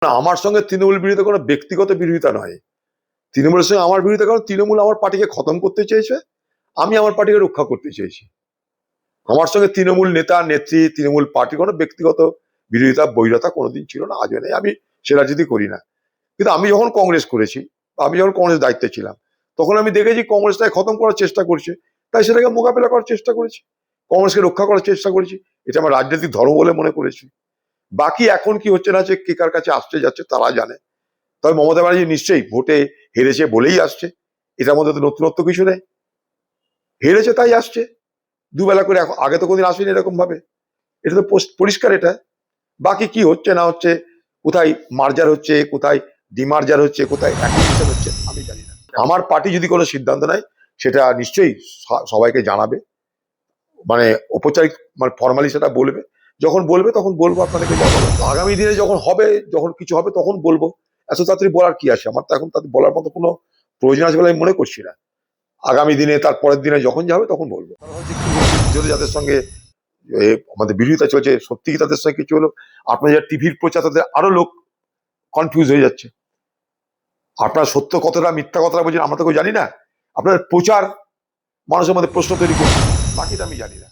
না, আমার সঙ্গে তৃণমূল বিরোধিতা কোনো ব্যক্তিগত বিরোধিতা নয়। তৃণমূলের সঙ্গে আমার বিরোধিতা, কারণ তৃণমূল আমার পার্টিকে খতম করতে চেয়েছে, আমি আমার পার্টিকে রক্ষা করতে চেয়েছি। আমার সঙ্গে তৃণমূল নেতা নেত্রী, তৃণমূল পার্টি কোনো ব্যক্তিগত বিরোধিতা বৈরতা কোনোদিন ছিল না, আজও নেই। আমি সে রাজনীতি করি না। কিন্তু আমি যখন কংগ্রেস করেছি, আমি যখন কংগ্রেস দায়িত্বে ছিলাম, তখন আমি দেখেছি কংগ্রেসটাকে খতম করার চেষ্টা করছে, তাই সেটাকে মোকাবেলা করার চেষ্টা করেছি, কংগ্রেসকে রক্ষা করার চেষ্টা করেছি। এটা আমার রাজনৈতিক ধর্ম বলে মনে করেছি। বাকি এখন কি হচ্ছে না হচ্ছে, কে কার কাছে আসতে যাচ্ছে তারা জানে। তবে মমতা ব্যানার্জি নিশ্চয়ই ভোটে হেরেছে বলেই আসছে, এটার মধ্যে তো নতুনত্ব কিছু নেই। হেরেছে তাই আসছে, দুবেলা করে। আগে তো কোনদিন আসেনি এরকম ভাবে, এটা তো পরিষ্কার। এটা বাকি কি হচ্ছে না হচ্ছে, কোথায় মার্জার হচ্ছে, কোথায় ডিমার্জার হচ্ছে, কোথায় অ্যাকুইজিশন হচ্ছে, আমি জানি না। আমার পার্টি যদি কোনো সিদ্ধান্ত নেয়, সেটা নিশ্চয়ই সবাইকে জানাবে, মানে ঔপচারিক, মানে ফর্মালি সেটা বলবে। যখন বলবে তখন বলবো আপনাদেরকে। আগামী দিনে যখন হবে, যখন কিছু হবে তখন বলবো। এত তাড়াতাড়ি বলার কি আছে, আমার তো এখন তাদের বলার মতো কোনো প্রয়োজন আছে বলে আমি মনে করছি না। আগামী দিনে, তার পরের দিনে যখন যাবে তখন বলবো। যদি যাদের সঙ্গে আমাদের বিরোধিতা চলছে, সত্যি তাদের সঙ্গে কিছু হলো, আপনার যারা টিভির প্রচার, তাদের আরো লোক কনফিউজ হয়ে যাচ্ছে। আপনার সত্য কতটা মিথ্যা কথাটা বলছেন আমরা তো কেউ জানি না। আপনার প্রচার মানুষের মধ্যে প্রশ্ন তৈরি করছে, বাকিটা আমি জানি না।